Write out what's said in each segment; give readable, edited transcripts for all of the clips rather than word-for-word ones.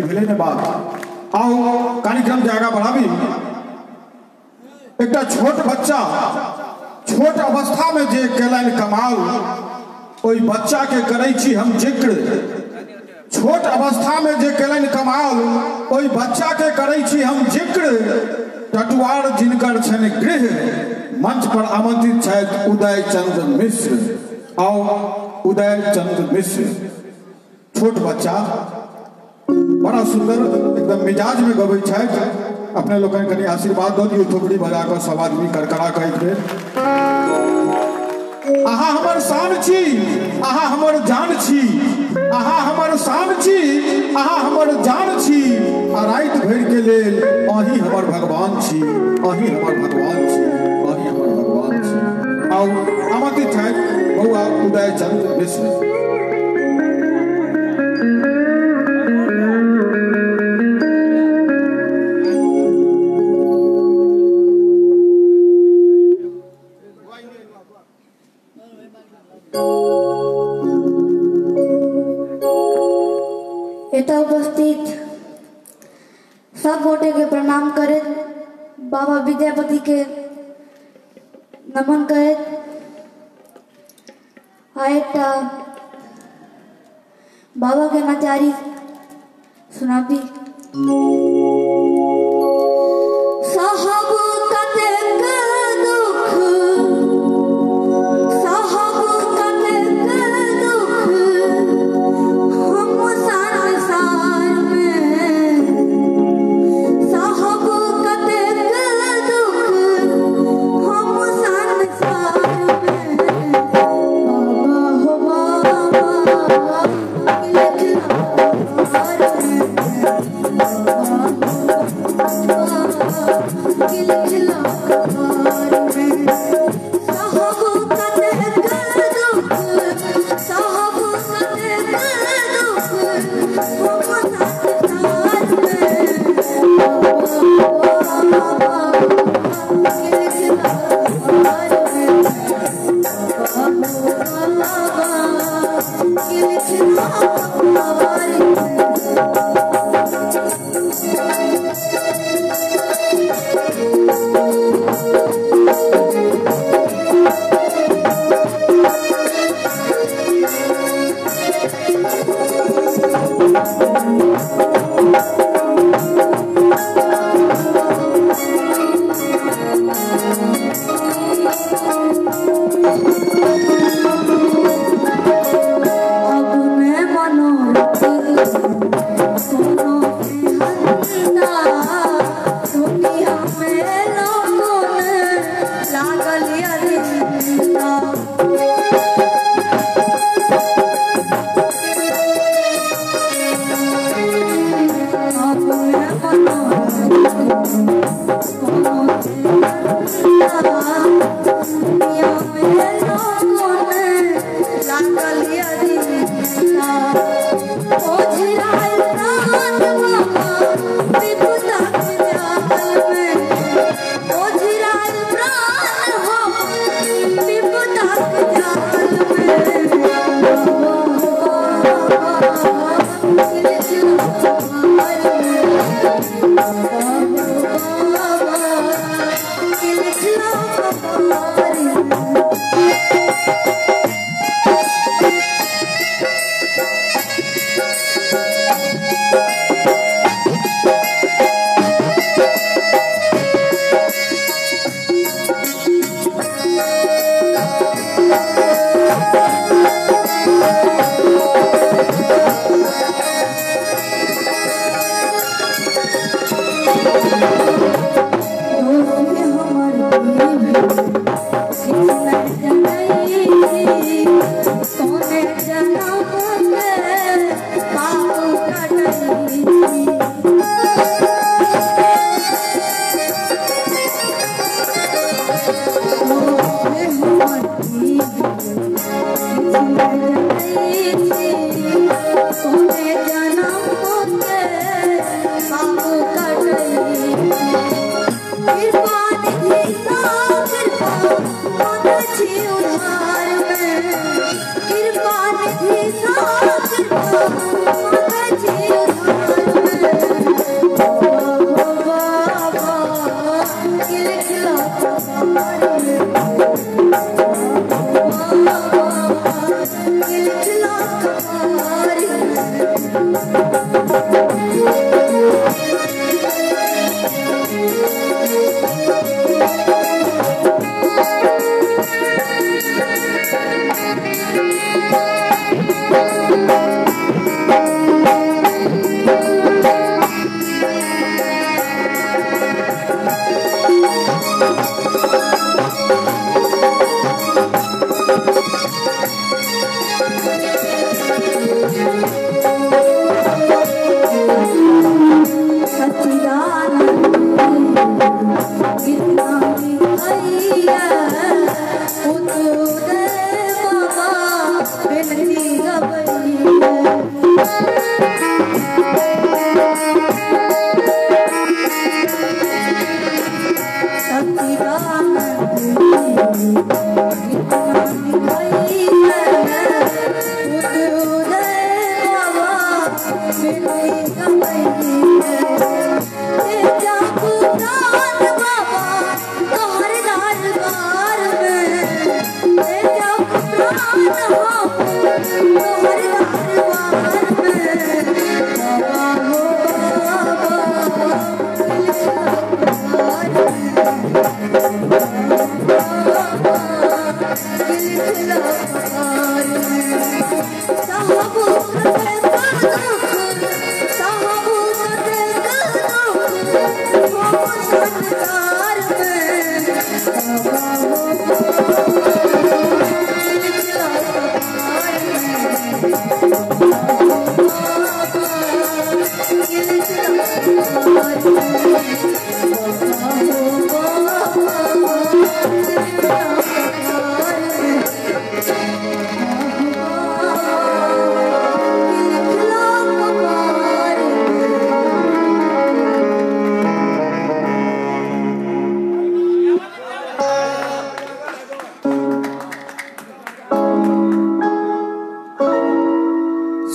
भेले ने बात आओ कार्यक्रम के आगा बढ़ाबी। एक छोट बच्चा छोट अवस्था में जे केलन कमाल ओई बच्चा के करै छी हम जिक्र। छोट अवस्था में जे केलन कमाल ओई बच्चा के करै छी हम जिक्र। टटवार जिनकर छन गृह मंच पर आमंत्रित छथि उदय चंद्र मिश्र। आओ उदय चंद्र मिश्र। छोट बच्चा बड़ा सुंदर एकदम मिजाज में गबै छथि। अपने लोगन कनी आशीर्वाद दो दियो थोपड़ी बजा कर सब आदमी करकरा के एक बेर। आहा हमर शान छी आहा हमर जान छी आहा हमर शान छी आहा हमर जान छी। आ रात भर के लेल अही हमर भगवान छी अही हमर भगवान छी अही हमर भगवान छी। आओ आमंत्रित छथि बउआ उदय चंद्र मिश्र। उपस्थित सब गोटे के प्रणाम करे बाबा विद्यापति के नमन करे। बाबा के नचारी सुनाबी। साहब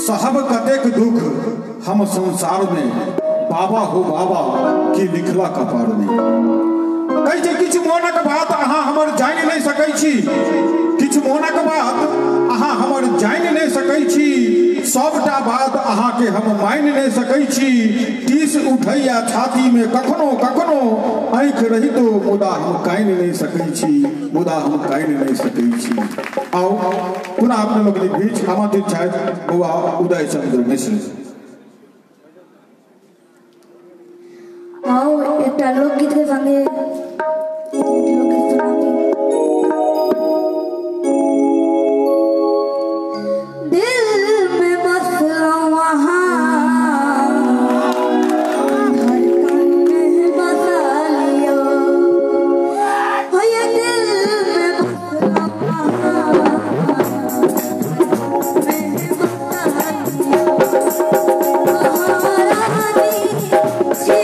साहब कतेक दुख हम संसार में, बाबा हो बाबा की लिखला कपार में। कहै छै किछु मोनक बात अहाँ हमर जानि नहीं सकै छी, किछु मोनक बात अहाँ हमर जानि नहीं सकै छी, सबटा बात अहाँ के हम मानि नहीं सकै छी। टीस उठैया छाती में कखनो कखनो, आँख रहितो मुदा हम कानि नहीं सकै छी, मुदा हम कानि नहीं सकै छी। आओ पुनः अपने लोग बीच आमंत्रित छथि बउआ उदय चंद्र मिश्र। आओ एक लोकगीत के संगे लोकगीत सुनाती। दिल में बसा वहाँ, धड़कन में बसा लियो, हो ये दिल में बसा वहाँ, में बसा लियो। महारानी श्री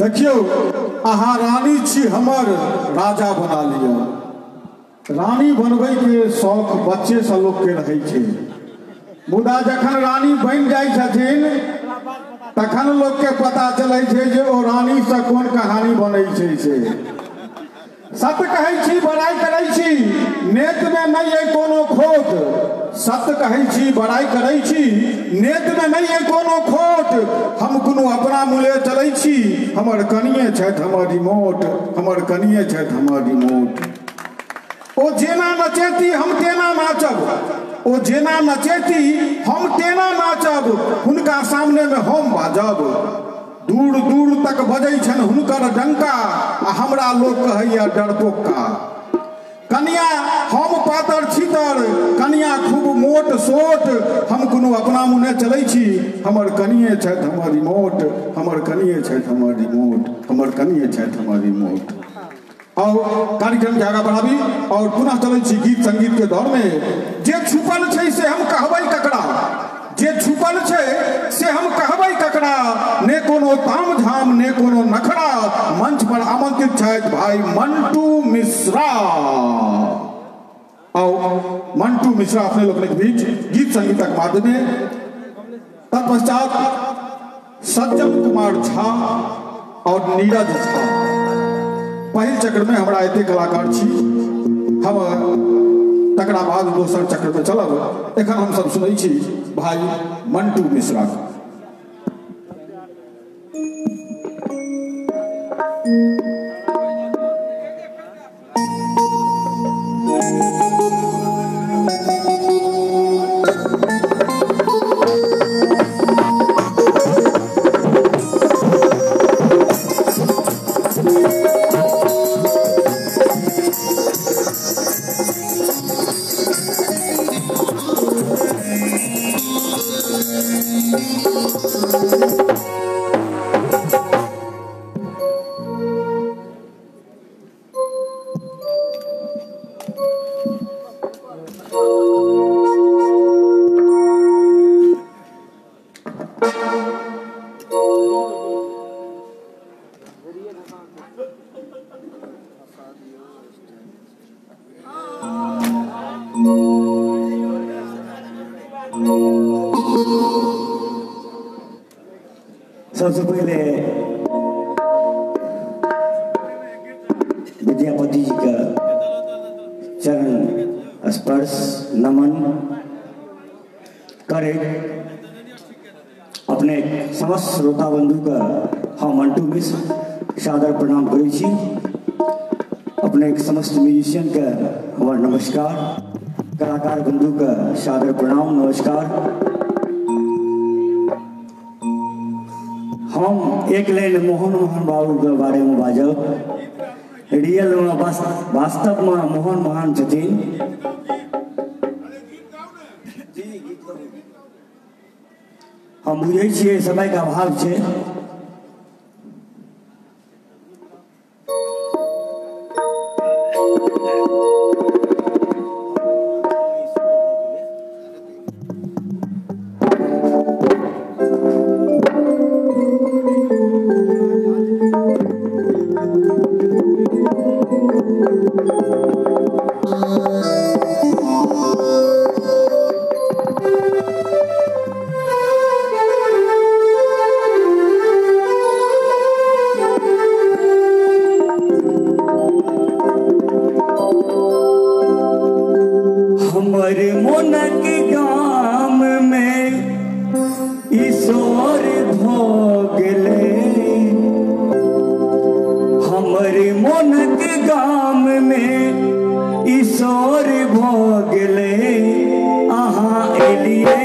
देखियो अहाँ रानी छी हमर राजा बना लिया। रानी बनबै के शौक बच्चे से लोग के रहे छे, मुदा जखन रानी बन जाय छथिन तखन लोग के पता चले छे जे ओ रानी से कोन कहानी बनै छे से। सत्य कहै छी, बड़ाई करै छी, नेत में नहीं है कोनो खोट। सत्य कहै छी, बड़ाई करै छी, नेत में नहीं है कोनो खोट। हम कोनो अपना मूल्य चलै छी, हमर कनिये छथि हमर रिमोट, हमर कनिये छथि हमर रिमोट। ओ जेना नचेती हम तेना नाचब, ओ जेना नचेती हम तेना नाचब, हुनका सामने में हम बाजब। दूर दूर तक बजै छन हुनकर डंका, आ हमरा लोग कहैया डरपोका। कनिया हम पातर छीतर, कनिया खूब मोट सोट। हम कोनो अपना मुने चलै छी, हमर कनिये छथि हमर रिमोट, हमर कनिये छथि हमर रिमोट, हमर कनिये छथि हमर रिमोट। और कार्यक्रम के आगा बढ़ाबी और पुनः चलै छी गीत संगीत के दौर में। जे छुपल छै से हम कहबै ककरा, जे छुपल छै से हम कहबै ककरा। ने कोनो ताम झाम ने कोनो नखरा, मंच पर आमंत्रित छथि भाई मंटू मिश्रा। और मंटू मिश्रा अपने लोग के बीच गीत संगीतक माध्यमे। तत्पश्चात सज्जन कुमार झा और नीरज झा। पहिल चक्र में हमरा एते कलाकार छी, हम तकरा बाद दोसर चक्र में चलब। एखन हम सब सुनै छी भाई मंटू मिश्रा। सबसे पहले विद्यापति जी का चरण स्पर्श नमन करे अपने समस्त श्रोता बंधु का हम मंटू मिश्र सादर प्रणाम करै छी। अपने समस्त म्यूजिशियन का हमार नमस्कार, कलाकार बंधु का सादर प्रणाम नमस्कार। हम एक लाइन मोहन बाबू के बारे में बाजब। रियल में वास्तव में मोहन मोहन छथिन। हम बुझे छियै समय का अभाव छै। ईश्वर भोगले हमारे मन के गाम में ईश्वर भोगले आहा एलिए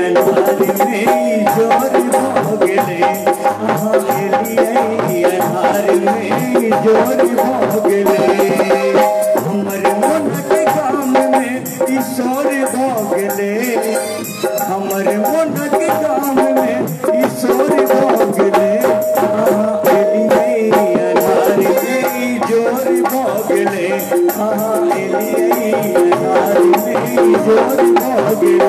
अनार में जोर भोगले आहा एलिए अनार में जोर भोगले हमारे मन के गाम में ईश्वर भोगले हमारे मन के गाम में ईश्वर भोगले आहा एलिए अनार में जोर भोगले आहा एलिए अनार में जोर भोगले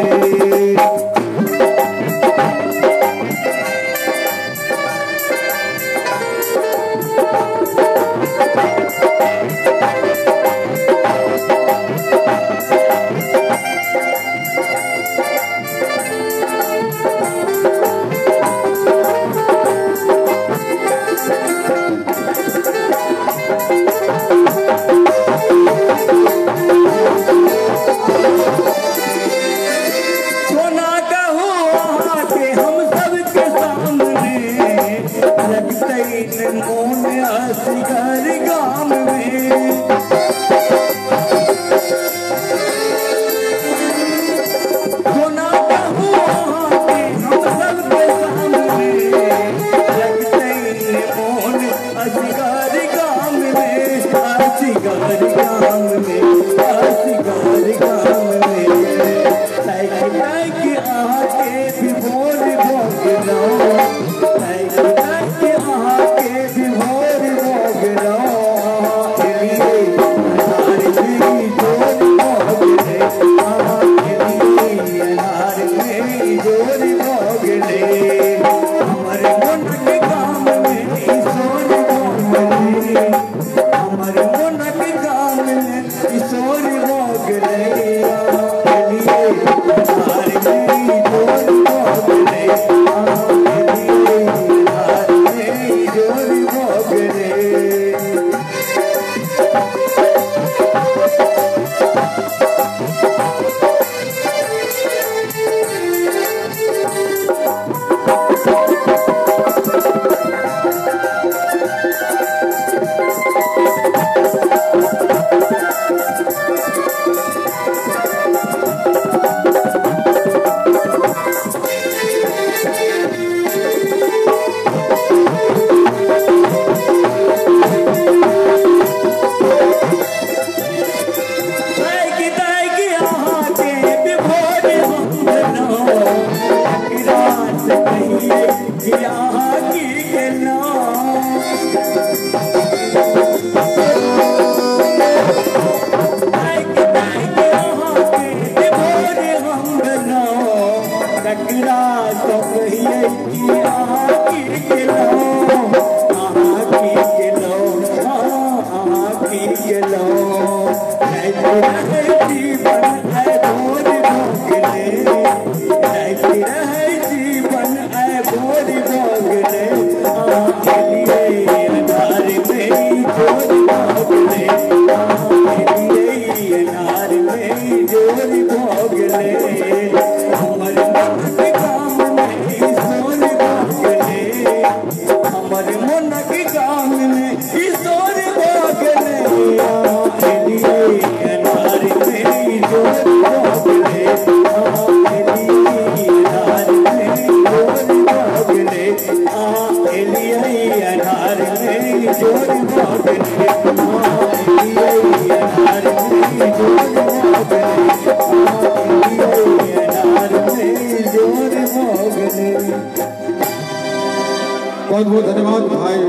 बहुत बहुत धन्यवाद भाई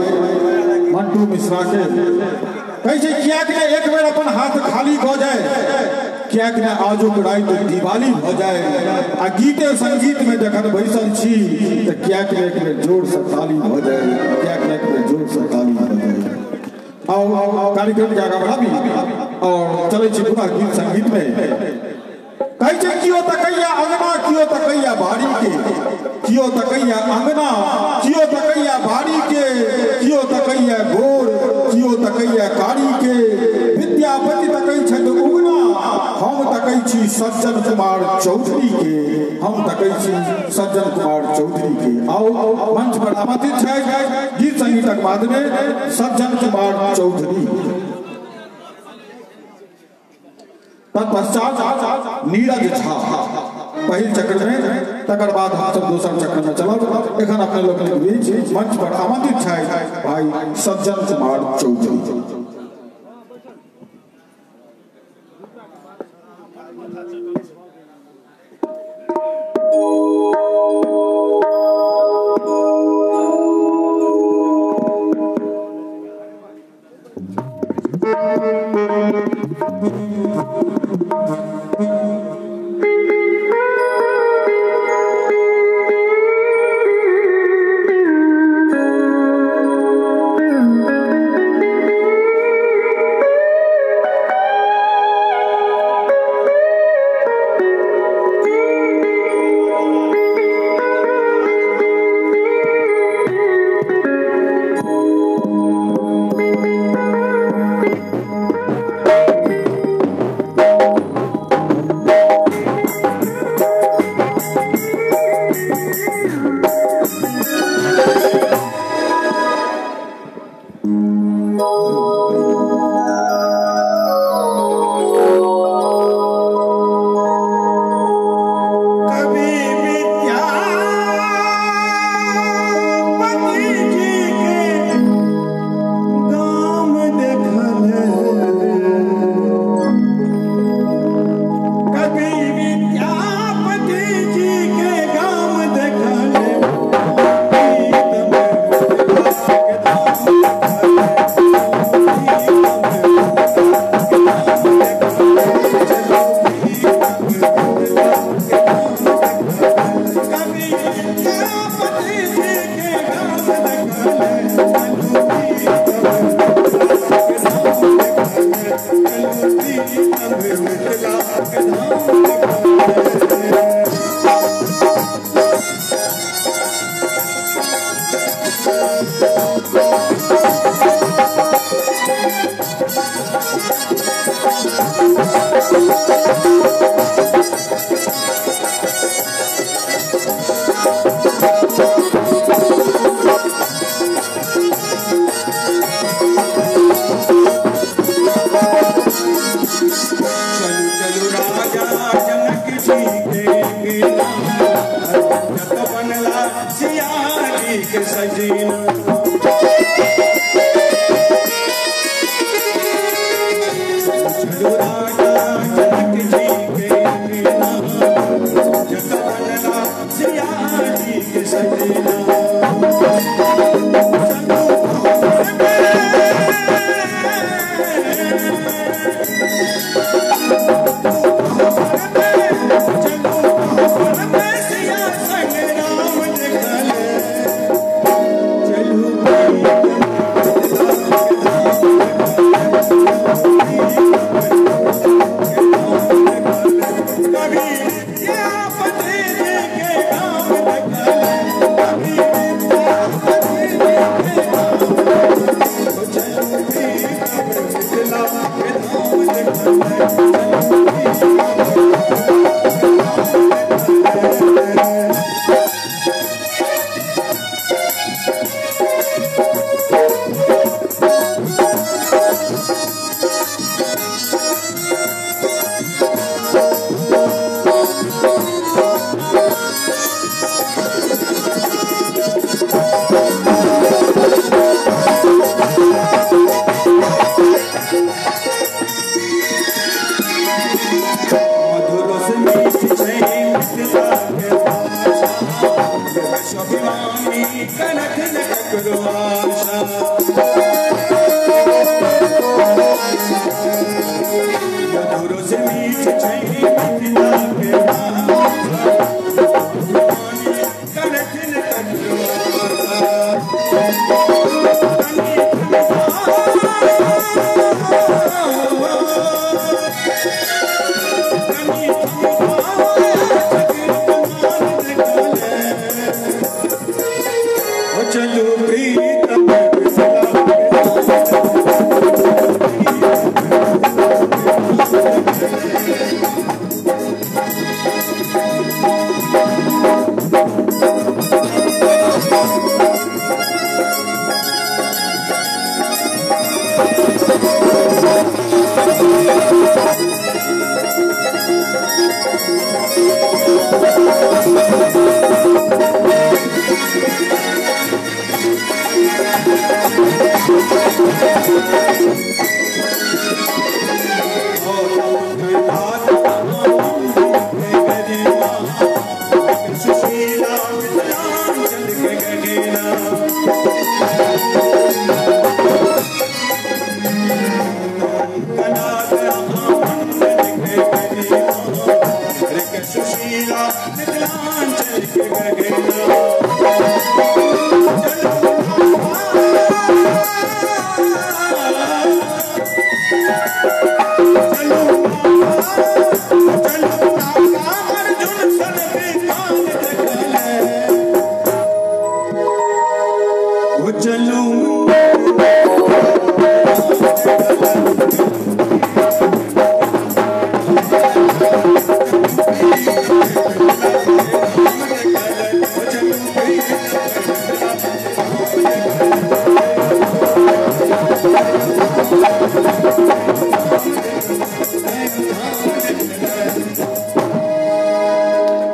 मंटू मिश्रा के कैसे किया कि एक बेर अपन हाथ खाली हो जाए क्या कि आजुक रात दिवाली हो जाए आ गीते संगीत में जखन बैसल छी तो क्या कि एक बेर जोर से ताली हो जाए क्या कि एक बेर जोर से ताली हो जाए आओ कार्यक्रम के आगे बढ़ाबी और चले छी पुनः गीत संगीत में कैसे कियो तकैया अंगना कियो तकैया बाड़ी के कियो तकैया अंगना कियो तकैया बाड़ी के कियो तकैया गोर कियो तकैया कारी के विद्यापति तकै छथि उगना हम तकै छी सज्जन कुमार चौधरी के हम तकै छी सज्जन कुमार चौधरी के। आओ मंच पर आमंत्रित है गीत संगीतक बाद में सज्जन कुमार चौधरी। तत्पश्चात नीरज झा पहिल चक्र में, तकर बाद हम सब दोसर चक्र में चलब। एखन अपने लोग के बीच मंच पर आमंत्रित है भाई सज्जन कुमार चौधरी।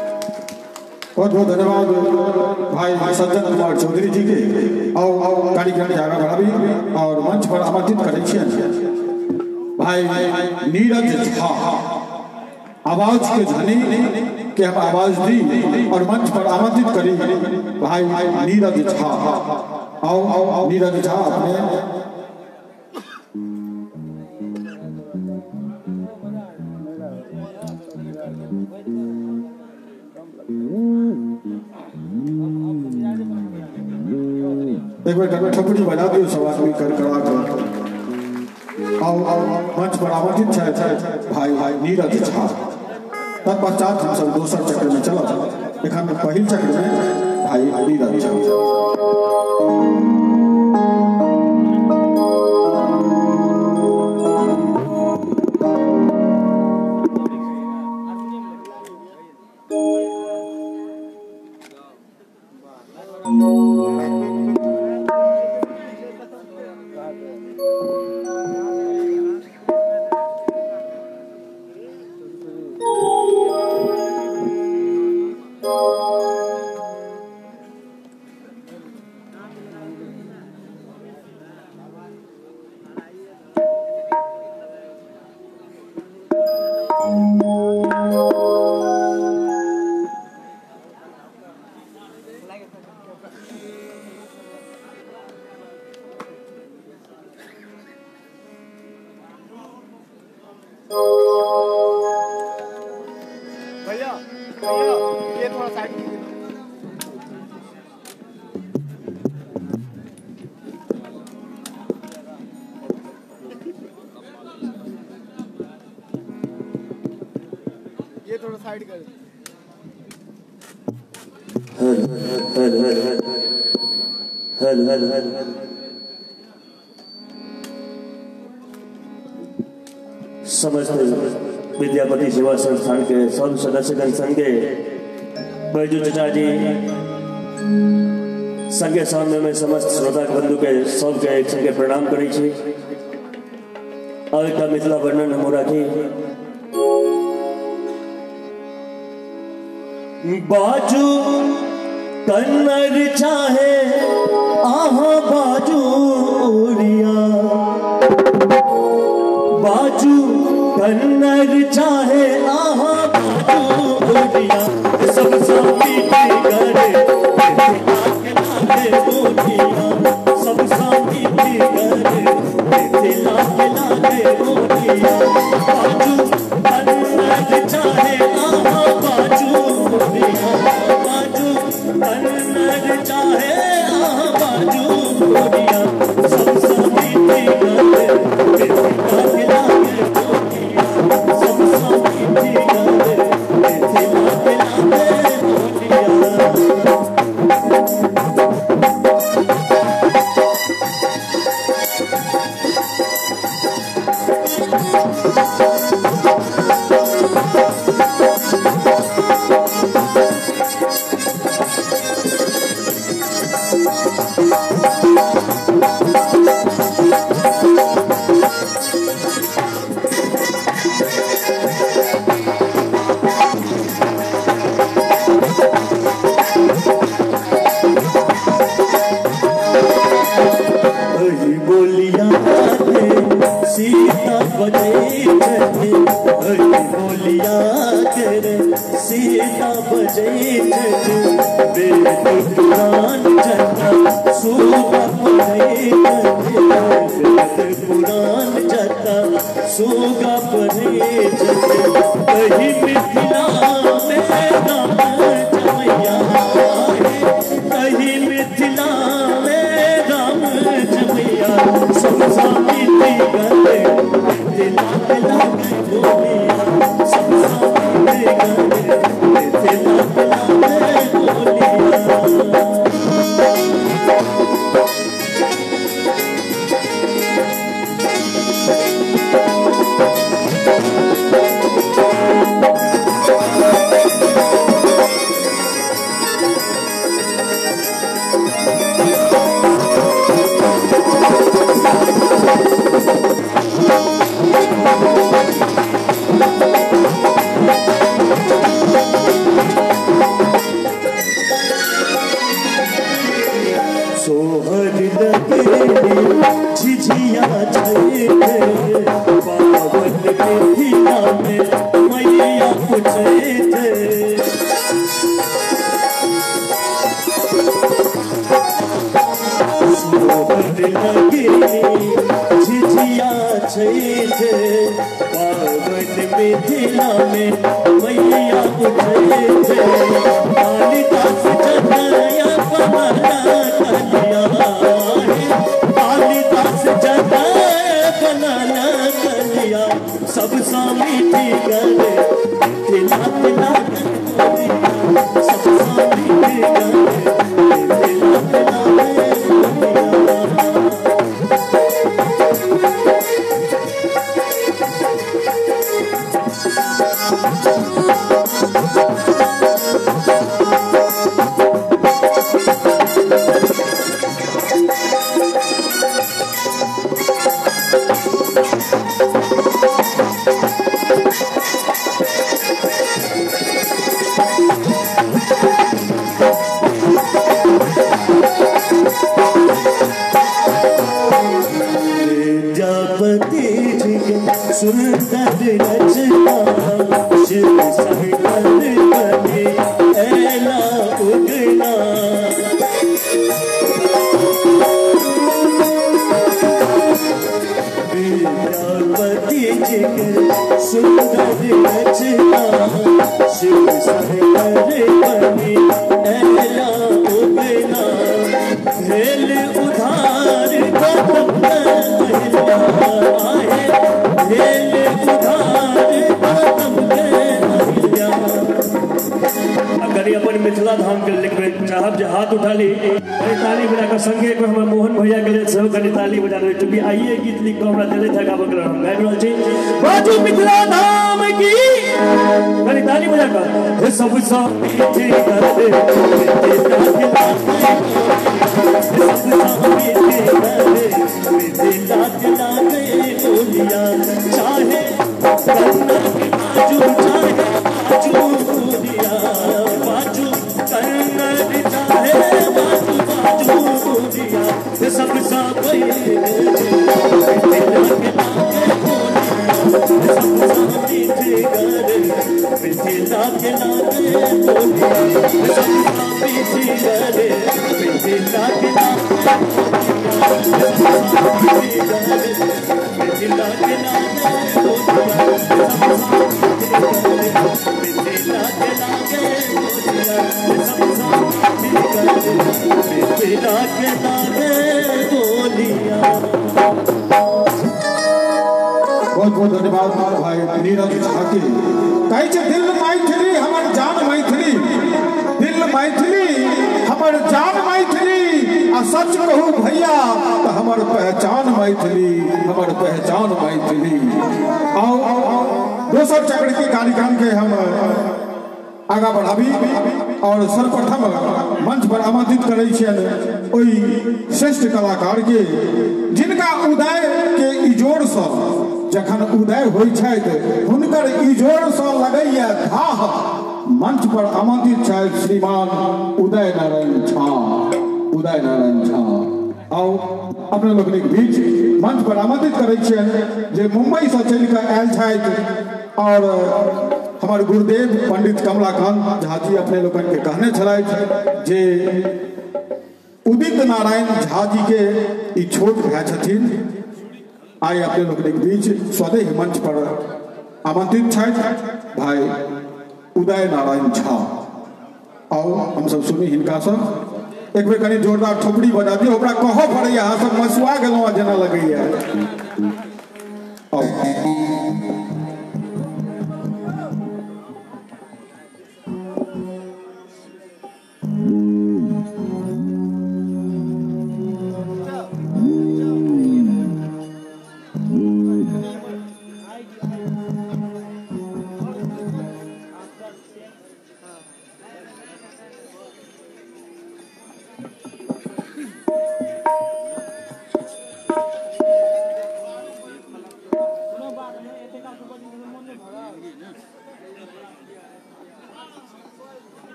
बहुत बहुत धन्यवाद भाई सज्जन कुमार चौधरी जी के और कार्यक्रम के आगे बढ़ाबी और मंच पर आमंत्रित करै छियनि भाई नीरज झा आवाज के धनी के हम आवाज दी और मंच पर आमंत्रित करी भाई नीरज झा आओ नीरज झा अपने एक बार ठकुरी बजा दियो सब आदमी कर आओ मंच पर आमंत्रित है भाई नीरज झा। तत्पश्चात हम सब दोसर चक्र में चला एखन पहिल चक्र में भाई नीरज झा। ये थोड़ा साइड ये थोड़ा साइड कर समस्त विद्यापति सेवा संस्थान के सब सदस्यगण संगे बैजू चचा जी संगे सामने में समस्त श्रोता बंधु के सबके एक संगे प्रणाम करै छी और एक मिथिला वर्णन हम राखी। बाजू कन्नड़ चाहे आहा बाजू उड़िया बाजू कन्नड़ चाहे आहा बाजू उड़िया सब साथी करे लागे उड़िया सब साथी करे लागे उड़िया बाजू कन्नड़ चाहे आहा बाजू उड़िया बाजू कन्नड़ चाहे आहा बाजू उड़िया सब साथी करे बजे जने हरी बोलिया करे सीता बजे जने वेद पुराण जता सुगा पढ़े जने वेद पुराण जता सुगा पढ़े जने कहीं मिथिला में राम जमैया कहीं मिथिला में राम जमैया सब सामिती गले मिथिला के लागे बोलिया सब सामिती गले मिथिला के लागे बोलिया सोहर लगे झिझिया छे पावन मिथिला में मैया पूछे सोहर लगे झिझिया छे पावन मिथिला में मैया पूछे कालिदास जतया पवना कालिदास जता बनाना कलिया सब सामिती गले तिला तिला सब सामिती गले तिला तिला सुंदर रचना शिव संकर बने ऐला उगना विद्यापति जी के सुंदर रचना शिव संकर बने ऐला उगना भेल उधार गौतम अगर अपन मिथिला धाम के लिखबे चाहब जे हाथ उठा ली ताली बजाकर संगे को हमर मोहन भैया के सब कनी ताली बजा रहे तो आइए गीत लिख के हमरा देले था गाबक हम गाबि रहल छी बाजू मिथिला धाम की कनी ताली बजाकर हे सब साथी करे मिथिला के लागे बोलिया चाहे बाजू चाहे बाजू कन्नड़ चाहे बाजू दिया सब सब मिथिला के लागे बोलिया मिथिला के मिथिला के बहुत बहुत धन्यवाद भाई नीरज झा के कहे छै दिल मैथिली हमर जान मैथिली दिल मैथिली हमर जान मैथिली आ सच कहू भैया तो हमर पहचान मैथिली हमर पहचान मैथिली आओ दोसर चक्र के कार्यक्रम के हम आगा बढ़ाबी और सर्वप्रथम मंच पर आमंत्रित करे छियनि ओई श्रेष्ठ कलाकार के जिनका उदय के इजोर से जखन उदय होइ छथि हुनकर इजोर से लगैया धाह मंच पर आमंत्रित छथि श्रीमान उदय नारायण झा आओ अपने लोग के बीच मंच पर आमंत्रित करै छियनि जे मुंबई से चल के आयल छथि और हमारे गुरुदेव पंडित कमलाकांत झा जी अपने लोगन के कहने छलथि जे उदित नारायण झा जी के ई छोट भाई छथिन आइ अपने लोग के बीच स्वदेह मंच पर आमंत्रित छथि भाई उदय नारायण झा। आओ हम सब सुनी हिनका सब एक बेर कनी जोरदार ठोपड़ी बजा दियो ओकरा कहो पड़ैया अहाँ सब मसुआ गेलहुँ जेना लगैया।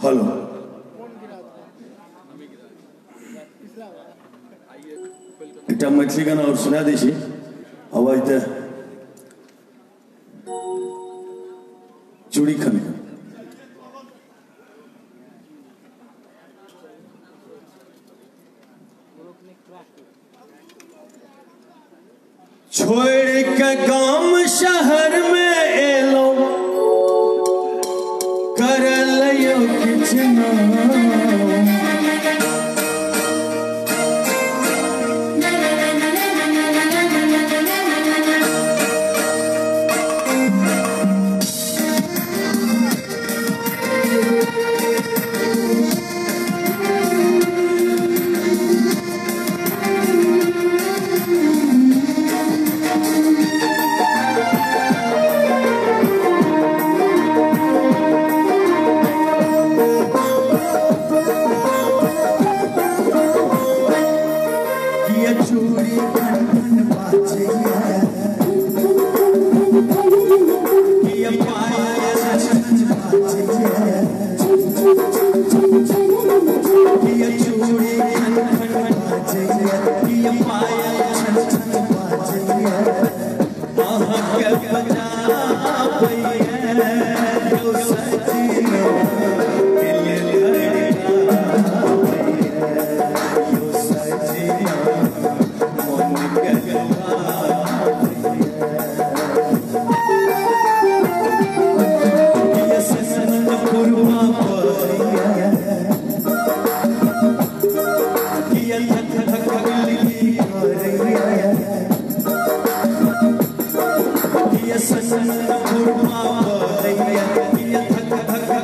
हेलो एक मैथिली गाना और सुना दी छी आवाज तो चूड़ी खन छोड़ के गांव शहर में एलो कर लियो किछ ये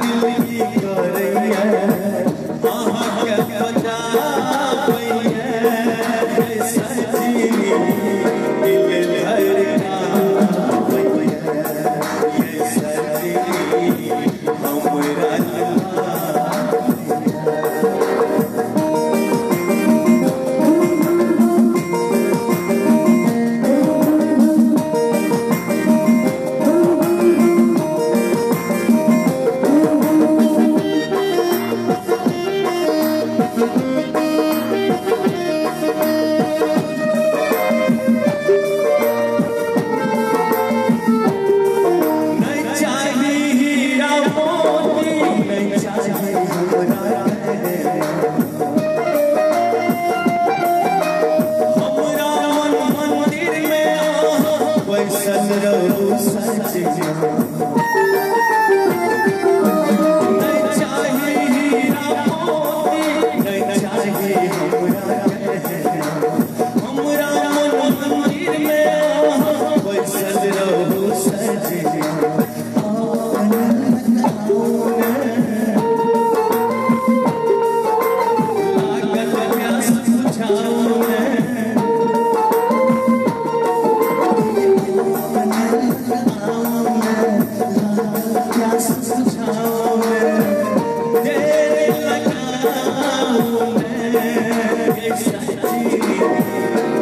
छाँव में तेरे लगाऊं मैं सच्ची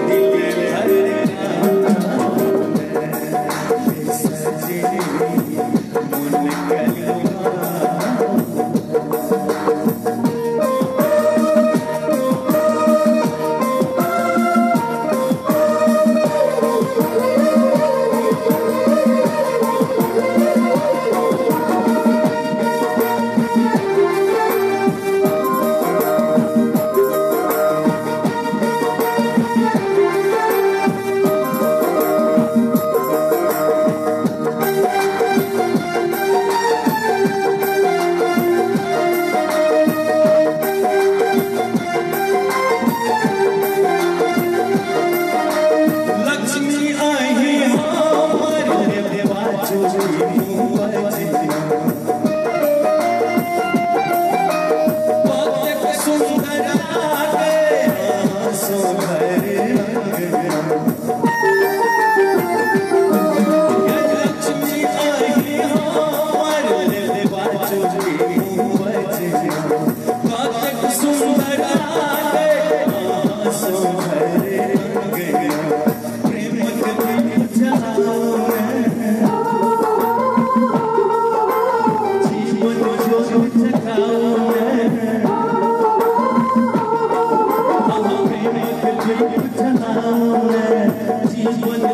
दिल धड़काऊं मैं सच्ची मुन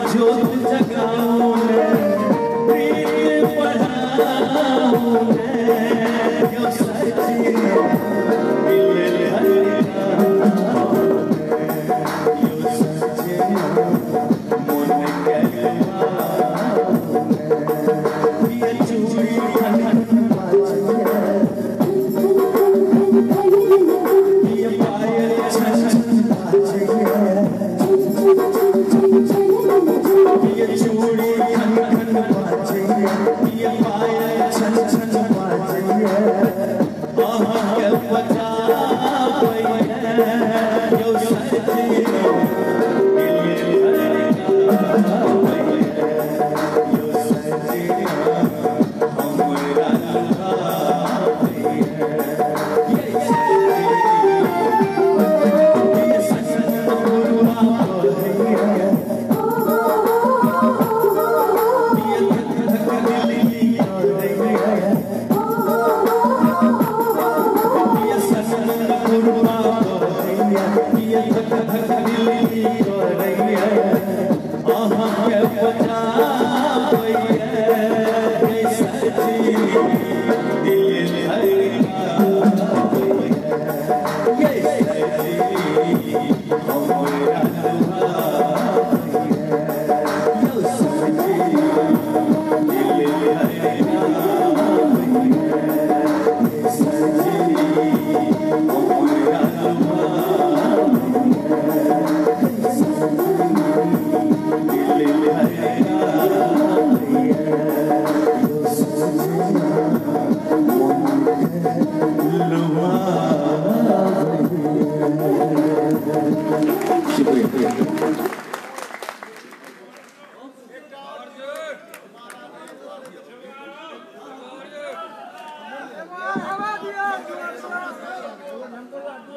कलवा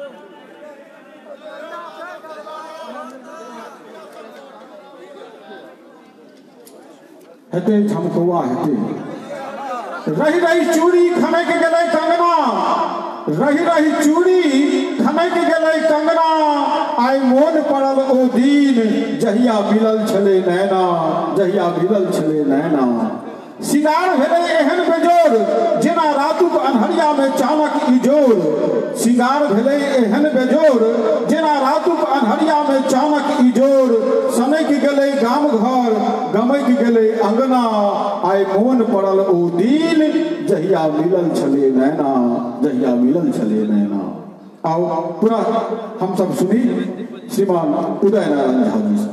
हेते झमकौआ हेते रही रही चूड़ी खनक गेलै कंगना रही रही चूड़ी खनक गेलै कंगना आइ मोन पड़ल ओ दिन जहिया मिलल छलै नैना जहिया मिलल छलै नैना सिंगार भेलै एहन बेजोर जेना रातुक अन्हरिया में चानक इजोर सिंगार भेलै एहन बेजोर जेना रातुक अन्हरिया में चानक इजोर सनक गेलै गाम घर गमक गेलै अंगना आइ मोन पड़ल ओ दिन जहिया मिलल छलै नैना जहिया मिलल छलै नैना। आओ पुनः हम सब सुनी श्रीमान उदय नारायण झा जी से।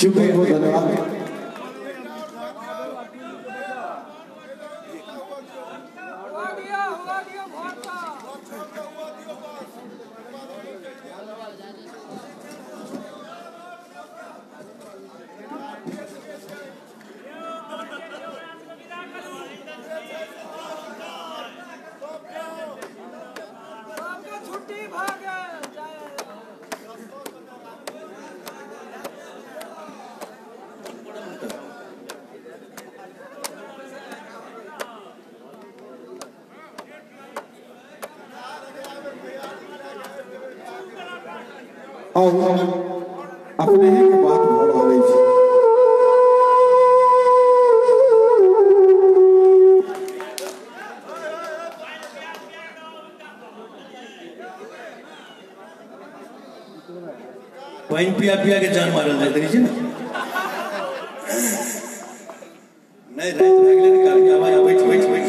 शुक्रिया, बहुत धन्यवाद। और अपने ही के बात भर रही थी। वाइन पिया पिया के जान मारल जाते नीचे ना नहीं रहते अगले काफी आवाज बैठ बैठ बैठ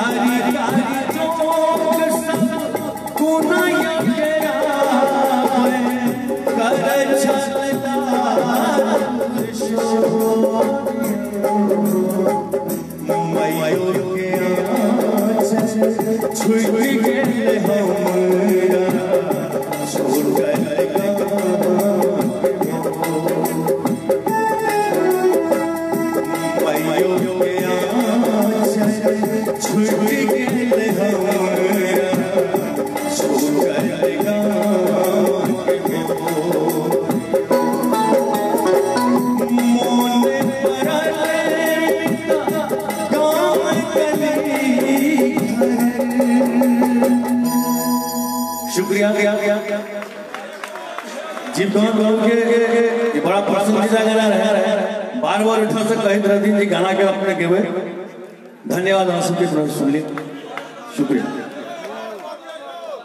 कारी कारी चोक सब कुनाया केरा कर छलता मैयो के छुई गेले हमरा छोड़ कर मैयो के छुई गेले हमरा छोड़ कर शुक्रिया जी कौन के ये बड़ा पसंदीदा गाना रहा बार बार उठा से कही तरह दिन गाना के अपने के धन्यवाद हम सबके तरफ सुन लिए शुक्रिया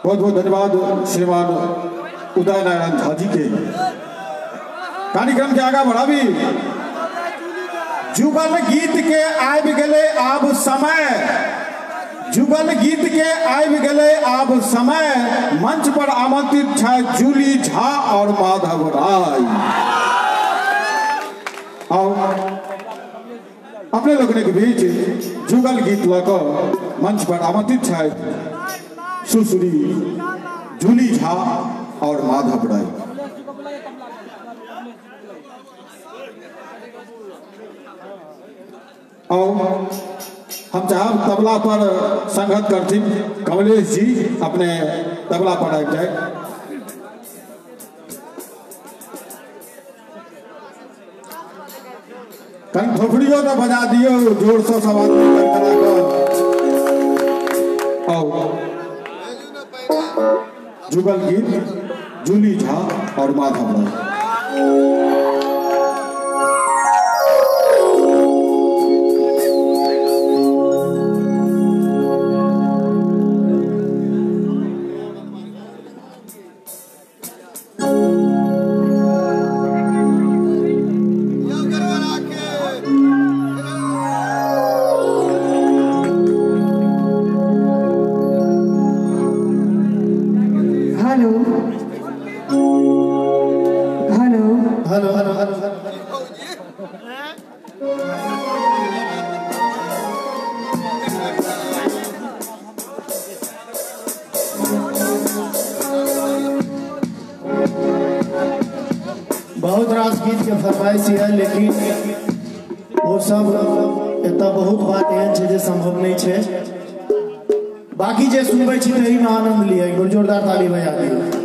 बहुत बहुत धन्यवाद श्रीमान उदय नारायण झा जी के कार्यक्रम के आगे बढ़ावी जुगल गीत के आबि गेले आब समय जुगल गीत के आबि गेले आब समय मंच पर आमंत्रित है जूली झा और माधव राय और अपने लोगों के बीच जुगल गीत लकर मंच पर आमंत्रित है सुश्री जूली झा और माधव राय। और हम चाहे तबला पर संगत करती कमलेश जी अपने तबला पर आ जाए। कहीं थोपड़ियों तो बजा दियो जोर से सब आदमी जुगल गीत जूली झा और माधव राय। बहुत रास गीत के फरमाइश है लेकिन वो सब इतना बहुत बात एहन है जे संभव नहीं है। बाकी जे सुनबे छी तही में आनंद लिया एक जोरदार ताली बजा दियो।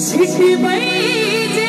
छिट बई जे